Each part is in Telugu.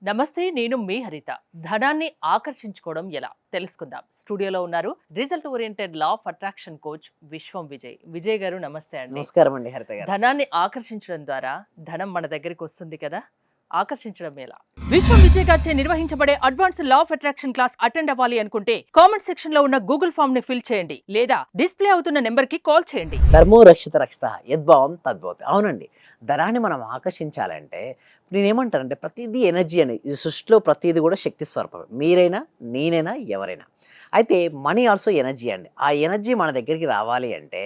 నమస్తే, నేను మీ హరిత. ధనాన్ని ఆకర్షించుకోవడం ఎలా తెలుసుకుందాం. స్టూడియోలో ఉన్నారు result oriented law of attraction coach విశ్వం విజయ్. విజయ్ గారు నమస్తే అండి. నమస్కారం అండి హరిత గారు. ధనాన్ని ఆకర్షించడం ద్వారా ధనం మన దగ్గరికి వస్తుంది కదా, ఆకర్షించడం ఎలా? విశ్వం విజయ్ గారిచే నిర్వహించబడే advance law of attraction class attend అవ్వాలి అనుకుంటే కామెంట్ సెక్షన్ లో ఉన్న గూగుల్ ఫామ్ ని ఫిల్ చేయండి, లేదా డిస్ప్లే అవుతున్న నెంబర్ కి కాల్ చేయండి. ధర్మో రక్షిత రక్షిత యద్భావం తద్భవతి. అవునండి, ధనాన్ని మనం ఆకర్షించాలంటే నేనేమంటానంటే ప్రతిదీ ఎనర్జీ అని, ఈ సృష్టిలో ప్రతిదీ కూడా శక్తి స్వరూపమే. మీరైనా నేనైనా ఎవరైనా. అయితే మనీ ఆల్సో ఎనర్జీ అండి. ఆ ఎనర్జీ మన దగ్గరికి రావాలి అంటే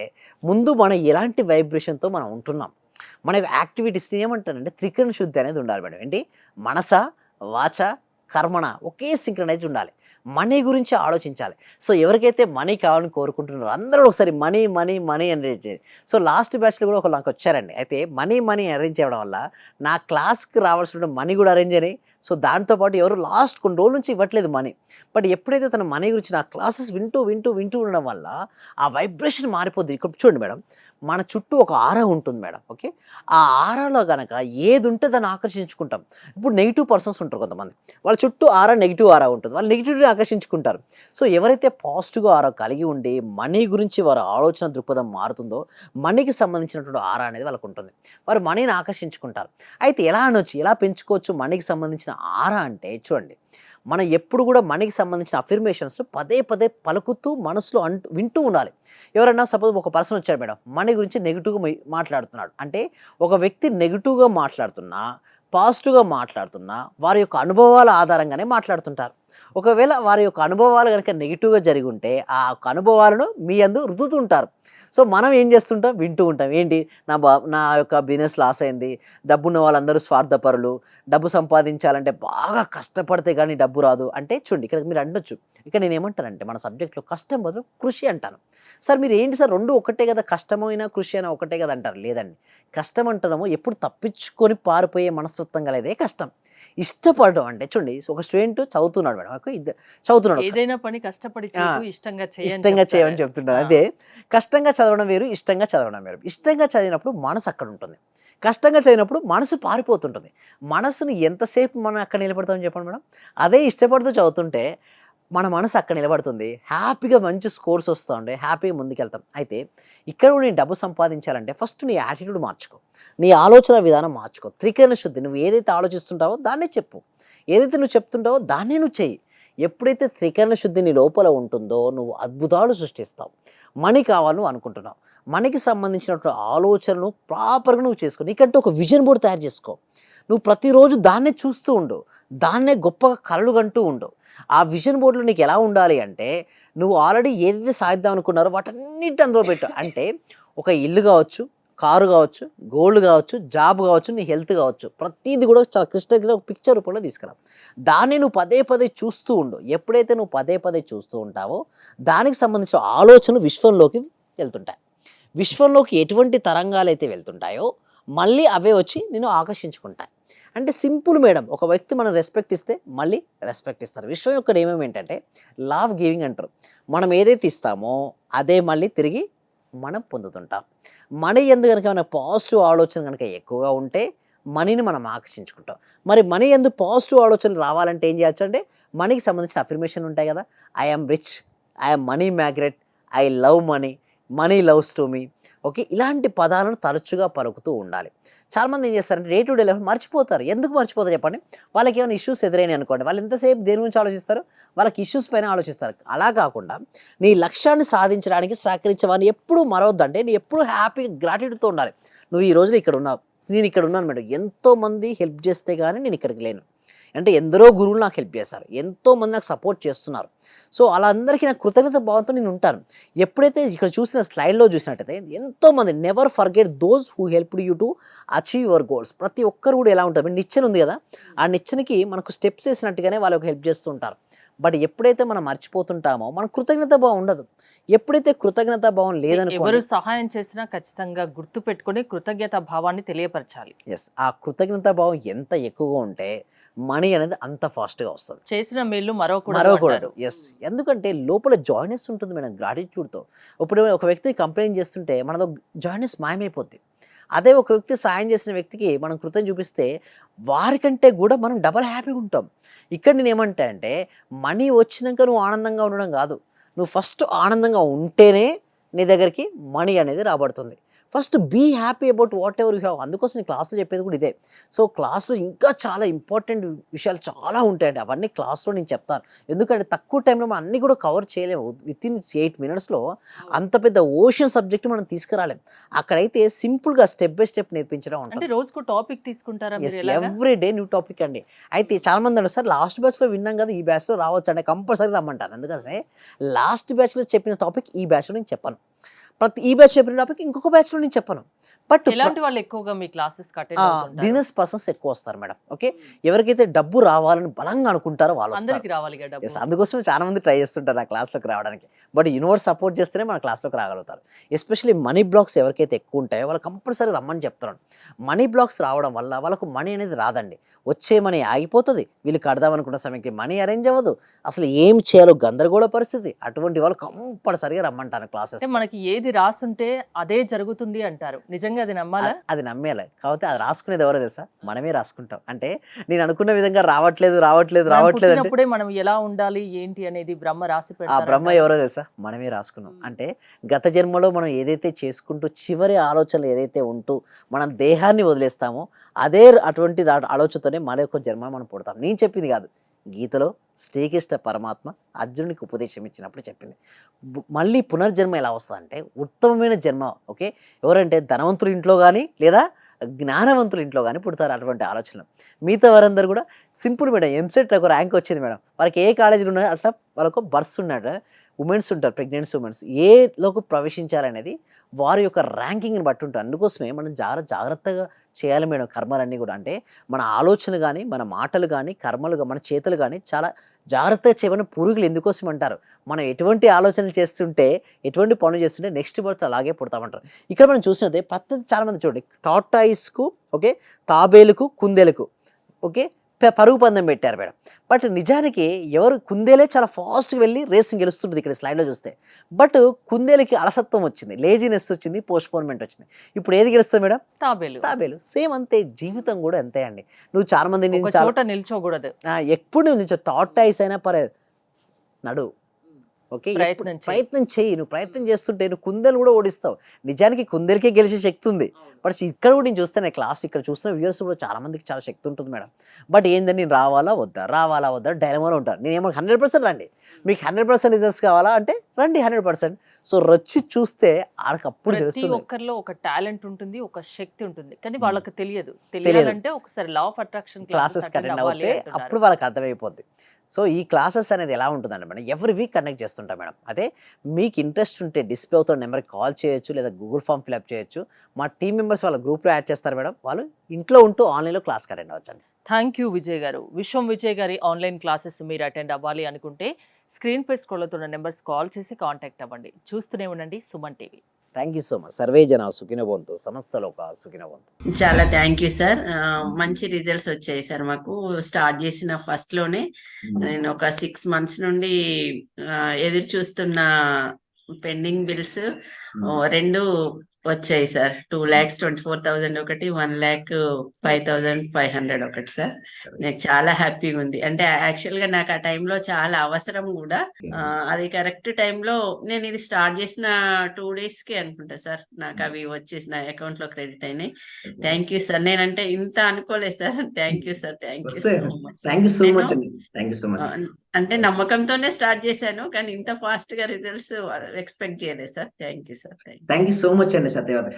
ముందు మనం ఎలాంటి వైబ్రేషన్తో మనం ఉంటున్నాం, మన యాక్టివిటీస్ని ఏమంటారంటే త్రికరణ శుద్ధి అనేది ఉండాలి మేడం. ఏంటి, మనస వాచ కర్మణ ఒకే సింక్రనైజ్ ఉండాలి. మనీ గురించి ఆలోచించాలి. సో ఎవరికైతే మనీ కావాలని కోరుకుంటున్నారో అందరూ ఒకసారి మనీ మనీ మనీ అరేంజ్ చేయండి. సో లాస్ట్ బ్యాచ్లో కూడా ఒక నాకు వచ్చారండి. అయితే మనీ మనీ అరేంజ్ చేయడం వల్ల నా క్లాస్కి రావాల్సిన మనీ కూడా అరేంజ్ అయినాయి. సో దాంతోపాటు ఎవరు లాస్ట్ కొన్ని రోజుల నుంచి ఇవ్వట్లేదు మనీ. బట్ ఎప్పుడైతే తన మనీ గురించి నా క్లాసెస్ వింటూ వింటూ వింటూ ఉండడం వల్ల ఆ వైబ్రేషన్ మారిపోద్ది. ఇక్కడ చూడండి మేడం, మన చుట్టూ ఒక ఆరా ఉంటుంది మేడం. ఓకే, ఆ ఆరాలో గనక ఏది ఉంటే దాన్ని ఆకర్షించుకుంటాం. ఇప్పుడు నెగిటివ్ పర్సన్స్ ఉంటారు కొంతమంది, వాళ్ళ చుట్టూ ఆరా నెగిటివ్ ఆరా ఉంటుంది, వాళ్ళు నెగిటివ్ని ఆకర్షించుకుంటారు. సో ఎవరైతే పాజిటివ్గా ఆరా కలిగి ఉండి మనీ గురించి వారి ఆలోచన దృక్పథం మారుతుందో మనీకి సంబంధించినటువంటి ఆరా అనేది వాళ్ళకు ఉంటుంది. వారు మనీని ఆకర్షించుకుంటారు. అయితే ఎలా అనొచ్చు, ఎలా పెంచుకోవచ్చు మనీకి సంబంధించిన ఆరా అంటే చూడండి, మనం ఎప్పుడు కూడా మనీకి సంబంధించిన అఫర్మేషన్స్ పదే పదే పలుకుతూ మనసులో వింటూ ఉండాలి. ఎవరైనా సపోజ్ ఒక పర్సన్ వచ్చాడు మేడం, మనీ గురించి నెగిటివ్గా మాట్లాడుతున్నాడు అంటే, ఒక వ్యక్తి నెగిటివ్గా మాట్లాడుతున్నా పాజిటివ్గా మాట్లాడుతున్నా వారి యొక్క అనుభవాల ఆధారంగానే మాట్లాడుతుంటారు. ఒకవేళ వారి యొక్క అనుభవాలు కనుక నెగిటివ్గా జరిగి ఉంటే ఆ యొక్క అనుభవాలను మీ అందు రుద్దుతుంటారు. సో మనం ఏం చేస్తుంటాం, వింటూ ఉంటాం. ఏంటి, నా యొక్క బిజినెస్ లాస్ అయింది, డబ్బున్న వాళ్ళందరూ స్వార్థపరులు, డబ్బు సంపాదించాలంటే బాగా కష్టపడితే కానీ డబ్బు రాదు అంటే. చూడండి, ఇక్కడ మీరు అండొచ్చు, ఇక నేను ఏమంటానంటే మన సబ్జెక్ట్లో కష్టం బదులు కృషి అంటాను. సార్ మీరు ఏంటి సార్ రెండు ఒకటే కదా, కష్టమైనా కృషి అయినా ఒకటే కదా అంటారు. లేదండి, కష్టం అంటున్నాము ఎప్పుడు తప్పించుకొని పారిపోయే మనస్తత్వం కలదే కష్టం. ఇష్టపడడం అంటే చూడండి, ఒక స్టూడెంట్ చదువుతున్నాడు మేడం, చదువుతున్నాడు, ఏదైనా పని కష్టపడి చేయకు, ఇష్టంగా ఇష్టంగా చేయమని చెప్తుంటారు. అదే, కష్టంగా చదవడం వేరు, ఇష్టంగా చదవడం వేరు. ఇష్టంగా చదివినప్పుడు మనసు అక్కడ ఉంటుంది, కష్టంగా చదివినప్పుడు మనసు పారిపోతుంటుంది. మనసుని ఎంతసేపు మనం అక్కడ నిలబడతామని చెప్పండి మేడం. అదే ఇష్టపడుతూ చదువుతుంటే మన మనసు అక్కడ నిలబడుతుంది, హ్యాపీగా మంచి స్కోర్స్ వస్తూ ఉండే హ్యాపీగా ముందుకెళ్తాం. అయితే ఇక్కడ కూడా నేను డబ్బు సంపాదించాలంటే ఫస్ట్ నీ యాటిట్యూడ్ మార్చుకో, నీ ఆలోచన విధానం మార్చుకో. త్రికరణ శుద్ధి, నువ్వు ఏదైతే ఆలోచిస్తుంటావో దాన్నే చెప్పు, ఏదైతే నువ్వు చెప్తుంటావో దాన్నే నువ్వు చెయ్యి. ఎప్పుడైతే త్రికరణ శుద్ధి నీ లోపల ఉంటుందో నువ్వు అద్భుతాలు సృష్టిస్తావు. మనీ కావాలి నువ్వు అనుకుంటున్నావు, మనకి సంబంధించినటువంటి ఆలోచనలు ప్రాపర్గా నువ్వు చేసుకో. నీకంటే ఒక విజన్ బోర్డు తయారు చేసుకో. నువ్వు ప్రతిరోజు దాన్నే చూస్తూ ఉండు, దాన్నే గొప్పగా కలలు కంటూ ఉండు. ఆ విజన్ బోర్డులో నీకు ఎలా ఉండాలి అంటే, నువ్వు ఆల్రెడీ ఏదైతే సాధిద్దాం అనుకున్నారో వాటన్నిటి అందులో పెట్టు. అంటే ఒక ఇల్లు కావచ్చు, కారు కావచ్చు, గోల్డ్ కావచ్చు, జాబ్ కావచ్చు, నీ హెల్త్ కావచ్చు, ప్రతిదీ కూడా చాలా క్లిష్టంగా ఒక పిక్చర్ రూపంలో తీసుకురా. దాన్ని నువ్వు పదే పదే చూస్తూ ఉండు. ఎప్పుడైతే నువ్వు పదే పదే చూస్తూ ఉంటావో దానికి సంబంధించిన ఆలోచనలు విశ్వంలోకి వెళ్తుంటాయి. విశ్వంలోకి ఎటువంటి తరంగాలు అయితే వెళ్తుంటాయో మళ్ళీ అవే వచ్చి నేను ఆకర్షించుకుంటాయి. అంటే సింపుల్ మేడం, ఒక వ్యక్తి మనం రెస్పెక్ట్ ఇస్తే మళ్ళీ రెస్పెక్ట్ ఇస్తారు. విశ్వం యొక్క నియమం ఏంటంటే లా ఆఫ్ గివింగ్ అంటారు. మనం ఏదైతే ఇస్తామో అదే మళ్ళీ తిరిగి మనం పొందుతుంటాం. మనీ ఎందు కనుక మన పాజిటివ్ ఆలోచన కనుక ఎక్కువగా ఉంటే మనీని మనం ఆకర్షించుకుంటాం. మరి మనీ ఎందు పాజిటివ్ ఆలోచనలు రావాలంటే ఏం చేయొచ్చు అంటే, మనీకి సంబంధించిన అఫర్మేషన్ ఉంటాయి కదా, I am rich, I am money magnet, I love money, money loves to me. Okay, ఇలాంటి పదాలను తరచుగా పలుకుతూ ఉండాలి. చాలామంది ఏం చేస్తారంటే డే టు డే లైఫ్ మర్చిపోతారు. ఎందుకు మర్చిపోతారు చెప్పండి, వాళ్ళకి ఏమైనా ఇష్యూస్ ఎదురైనాయి అనుకోండి, వాళ్ళు ఎంతసేపు దేని గురించి ఆలోచిస్తారు, వాళ్ళకి ఇష్యూస్ పైన ఆలోచిస్తారు. అలా కాకుండా నీ లక్ష్యాన్ని సాధించడానికి సహకరించేవాడిని ఎప్పుడూ మరవద్దంటే, నీ ఎప్పుడూ హ్యాపీగా గ్రాటిట్యూడ్తో ఉండాలి. నువ్వు ఈ రోజున ఇక్కడ ఉన్నావు, నేను ఇక్కడ ఉన్నాను మేడం, ఎంతోమంది హెల్ప్ చేస్తే కానీ నేను ఇక్కడికి లేను. అంటే ఎందరో గురువులు నాకు హెల్ప్ చేస్తారు, ఎంతోమంది నాకు సపోర్ట్ చేస్తున్నారు. సో అలా అందరికీ నాకు కృతజ్ఞత భావంతో నేను ఉంటాను. ఎప్పుడైతే ఇక్కడ చూసిన స్లైడ్లో చూసినట్టయితే ఎంతోమంది, never forget those who helped you to achieve your goals. ప్రతి ఒక్కరు కూడా ఎలా ఉంటారు, నిచ్చెన ఉంది కదా, ఆ నిచ్చెనకి మనకు స్టెప్స్ వేసినట్టుగానే వాళ్ళకి హెల్ప్ చేస్తూ ఉంటారు. బట్ ఎప్పుడైతే మనం మర్చిపోతుంటామో మనకు కృతజ్ఞత భావం ఉండదు. ఎప్పుడైతే కృతజ్ఞత భావం లేదనుకోండి, ఎవరు సహాయం చేసినా ఖచ్చితంగా గుర్తు పెట్టుకుని కృతజ్ఞత భావాన్ని తెలియపరచాలి. ఎస్, ఆ కృతజ్ఞత భావం ఎంత ఎక్కువగా ఉంటే మనీ అనేది అంత ఫాస్ట్గా వస్తుంది. చేసిన మేలు మరవకూడదు మరవకూడదు. అంటారు. ఎస్, ఎందుకంటే లోపల జాయినెస్ ఉంటుంది మేడం గ్రాటిట్యూడ్తో. ఇప్పుడు ఒక వ్యక్తి కంప్లైంట్ చేస్తుంటే మనతో జాయినెస్ మాయమైపోద్ది. అదే ఒక వ్యక్తి సాయం చేసిన వ్యక్తికి మనం కృతజ్ఞత చూపిస్తే వారికంటే కూడా మనం డబల్ హ్యాపీగా ఉంటాం. ఇక్కడ నేనేమంటా అంటే మనీ వచ్చినాక నువ్వు ఆనందంగా ఉండడం కాదు. నువ్వు ఫస్ట్ ఆనందంగా ఉంటేనే నీ దగ్గరికి మనీ అనేది రాబడుతుంది. First be happy about whatever you have. అందుకోసం నేను క్లాస్‌లో చెప్పేది కూడా ఇదే. సో, క్లాస్‌లో ఇంకా చాలా ఇంపార్టెంట్ విషయాలు చాలా ఉంటాయండి. అవన్నీ క్లాస్‌లో నేను చెప్తాను. ఎందుకంటే తక్కువ టైంలో మనం అన్నీ కూడా కవర్ చేయలేము. వితిన్ 8 మినిట్స్‌లో అంత పెద్ద ఓషన్ సబ్జెక్ట్ మనం తీసుకురాలేం. అక్కడైతే సింపుల్‌గా స్టెప్ బై స్టెప్ నేర్పించడం అంటే ఉంటుంది. రోజుకో టాపిక్ తీసుకుంటారా యెస్. మీరు ఎలాగా? ఎవ్రీ డే న్యూ టాపిక్ అండి. అయితే చాలామంది అంటారు, "సార్ లాస్ట్ బ్యాచ్‌లో విన్నాం కదా! ఈ బ్యాచ్‌లో రావచ్చంటే" కంపల్సరీ రమ్మంటారు. అందుకోసమే లాస్ట్ బ్యాచ్‌లో చెప్పిన టాపిక్ ఈ బ్యాచ్‌లో నేను చెప్పను. ఈ బ్యాచ్ చెప్పిన టాపిక్ ఇంకొక బ్యాచ్‌లో నేను చెప్పను. బట్ ఎలాంటి వాళ్ళు ఎక్కువగా మీ క్లాసెస్‌కి అటెండ్ అవుతుంటారు? బిజినెస్ పర్సన్స్ ఎక్కువ వస్తారు మేడం. ఓకే. ఎవరికైతే డబ్బు రావాలని బలంగా అనుకుంటారో వాళ్ళు వస్తారు. అందరికి రావాలిగా డబ్బు. యెస్. అందుకోసమే చాలా మంది ట్రై చేస్తుంటారు నా క్లాస్‌లోకి రావడానికి. బట్ యూనివర్స్ సపోర్ట్ చేస్తేనే మన క్లాస్‌లోకి రాగలుగుతారు. ఎస్పెషల్లీ మనీ బ్లాక్స్ ఎవరికైతే ఎక్కువ ఉంటాయో వాళ్ళు కంపల్సరీ రమ్మని చెప్తున్నాను. మనీ బ్లాక్స్ రావడం వల్ల వాళ్ళకు మనీ అనేది రాదండి. వచ్చే మనీ ఆగిపోతది. వీళ్ళు కడదామనుకున్న సమయానికి మనీ అరేంజ్ అవ్వదు. అసలు ఏం చేయాలో గందరగోళ పరిస్థితి. అటువంటి వాళ్ళు కంపల్సరీగా రమ్మంటాను అంటే క్లాసెస్. మనకి ఏది రాసుంటే అదే జరుగుతుంది అంటారు. నిజంగా అది నమ్మాలా? అది నమ్మేయాలి. కాకపోతే అది రాసుకునేది ఎవరో తెలుసా? మనమే రాసుకుంటాం. అంటే నేను అనుకున్న విధంగా రావట్లేదు మనం అంటే పుట్టినప్పుడే మనం ఎలా ఉండాలి, ఏంటి అనేది బ్రహ్మ రాసి ఆ పెడతారు బ్రహ్మ అంటారు. ఎవరో తెలుసా? మనమే రాసుకున్నాం. అంటే గత జన్మలో మనం ఏదైతే చేసుకుంటూ చివరి ఆలోచనలు ఏదైతే ఉంటూ మనం దేహాన్ని వదిలేస్తామో అదే అటువంటి ఆలోచనతోనే మరొక జన్మ మనం పుడతాం. నేను చెప్పింది కాదు. గీతలో శ్రీకృష్ణ పరమాత్మ అర్జునుడికి ఉపదేశం ఇచ్చినప్పుడు చెప్పింది. మళ్ళీ పునర్జన్మ ఎలా వస్తదంటే ఉత్తమమైన జన్మ. ఓకే. ఎవరంటే ధనవంతుల ఇంట్లో గాని లేదా జ్ఞానవంతుల ఇంట్లో గాని పుడతారు అటువంటి ఆలోచనలు. మిగతా వారందరూ కూడా సింపుల్ మేడం. ఎంసెట్‌లో ఒక ర్యాంక్ వచ్చింది మేడం. వారికి ఏ కాలేజీలో ఉన్నాయో అట్లా వాళ్ళకు బర్త్స్ ఉన్నాడు. వుమెన్స్ ఉంటారు. Pregnancy women's. ఏలోకి ప్రవేశించాలనేది వారి యొక్క ర్యాంకింగ్‌ని బట్టి ఉంటుంది. అందుకోసమే మనం జాగ్రత్తగా చేయాలి మేడం కర్మలన్నీ కూడా. అంటే మన ఆలోచనలు గాని, మన మాటలు గాని, కర్మలు మన చేతులు గాని చాలా జాగ్రత్తగా చేయమని పూర్వీకులు ఎందుకోసం అంటారు. మనం ఎటువంటి ఆలోచనలు చేస్తుంటే, ఎటువంటి పనులు చేస్తుంటే నెక్స్ట్ బర్త్ అలాగే పుడతామంటారు. ఇక్కడ మనం చూసినట్టే పద్ధతి చాలా మంది చూడండి. టార్టాయిస్‌కు ఓకే. తాబేలుకు, కుందేలుకు ఓకే. పరుగు పందెం పెట్టారు మేడం. బట్ నిజానికి ఎవరు కుందేలే చాలా ఫాస్ట్‌గా వెళ్లి రేస్‌ని గెలుస్తుంటది ఇక్కడ స్లైడ్‌లో చూస్తే. బట్ కుందేలుకి అలసత్వం వచ్చింది. లేజినెస్ వచ్చింది. పోస్ట్‌పోన్‌మెంట్ వచ్చింది. ఇప్పుడు ఏది గెలుస్తది మేడం? తాబేలు. తాబేలు. సేమ్ అంతే. జీవితం కూడా అంతే అండి. నువ్వు చాలా మంది ఒక నేను చాలా చోట నిల్చోకూడదు. ఎప్పుడు నువ్వు టార్టాయిస్ అయినా పర్లేదు. నడు. ఓకే. ప్రయత్నం చెయ్యి. ప్రయత్నం చెయ్యి. నువ్వు ప్రయత్నం చేస్తుంటే నువ్వు కుందేలుని కూడా ఓడిస్తావు. నిజానికి కుందేలుకే గెలిచే శక్తి ఉంది. బట్ ఇక్కడ కూడా నేను చూస్తాను క్లాస్ ఇక్కడ చూస్తున్న వ్యూవర్స్ కూడా చాలా మందికి చాలా శక్తి ఉంటుంది మేడం. బట్ ఏందండి నేను రావాలా వద్దా? రావాలా వద్దా? డైలమాలో ఉంటారు. నేనేమో 100% రండి. మీకు 100% రిజల్ట్స్ కావాలా అంటే రండి 100%. సో వచ్చి చూస్తే ఆళ్ళకప్పుడు ప్రతి తెలుస్తుంది. ఒక్కరిలో ఒక టాలెంట్ ఉంటుంది, ఒక శక్తి ఉంటుంది. కానీ వాళ్ళకి తెలియదు. తెలియాలంటే ఒకసారి లా ఆఫ్ అట్రాక్షన్ క్లాసెస్ క్లాసెస్‌కి అటెండ్ అటెండ్ అవ్వాలి అవుతే అంటున్నారు. అప్పుడు వాళ్ళకి అర్థమైపోద్ది. సో, ఈ క్లాసెస్ అనేది ఎలా ఉంటుందంటే మేడం ఎవ్రీ వీక్ కండక్ట్ చేస్తుంటాం మేడం. అంటే మీకు ఇంట్రెస్ట్ ఉంటే డిస్‌ప్లే అవుతున్న నెంబర్‌కి కాల్ చేయొచ్చు లేదా గూగుల్ ఫార్మ్ ఫిల్ అప్ చేయొచ్చు. మా టీమ్ మెంబర్స్ వాళ్ళ గ్రూప్‌లో యాడ్ చేస్తారు మేడం. వాళ్ళు ఇంట్లో ఉంటూ ఆన్‌లైన్‌లో క్లాస్‌కి అటెండ్ అవ్వచ్చండి. థ్యాంక్ యూ విజయ్ గారు. విశ్వం విజయ్ గారి ఆన్లైన్ క్లాసెస్ మీరు అటెండ్ అవ్వాలి అనుకుంటే స్క్రీన్ పై స్క్రోల్ అవుతున్న నెంబర్స్ కాల్ చేసి కాంటాక్ట్ అవ్వండి. చూస్తూనే ఉండండి Suman TV. Thank you so much. Survey జన సుఖినో భవంతు. సమస్త లోకా సుఖినో భవంతు. చాలా థ్యాంక్ యూ సార్. మంచి రిజల్ట్స్ వచ్చాయి సార్ మాకు. స్టార్ట్ చేసిన ఫస్ట్ లోనే నేను ఒక 6 months నుండి ఎదురు చూస్తున్న పెండింగ్ బిల్స్ 2 వచ్చాయి సార్. 2,24,000 ఒకటి, 1,05,500 ఒకటి సార్. నాకు చాలా హ్యాపీగా ఉంది. అంటే యాక్చువల్ గా నాకు ఆ టైంలో చాలా అవసరం కూడా. అది కరెక్ట్ టైంలో నేను ఇది స్టార్ట్ చేసిన 2 days కి అనుకుంటా సార్ నాకు అవి వచ్చేసి నా అకౌంట్ లో క్రెడిట్ అయినాయి. Thank you sir. నేనంటే ఇంత అనుకోలేదు సార్. Thank you sir. Thank you so much. Thank you so much అండి. Thank you so much. అంటే నమ్మకంతోనే స్టార్ట్ చేశాను కానీ ఇంత ఫాస్ట్ గా రిజల్ట్స్ ఎక్స్పెక్ట్ చేయలేదు సార్. Thank you sir. Thank you so much అండి సత్యవతి.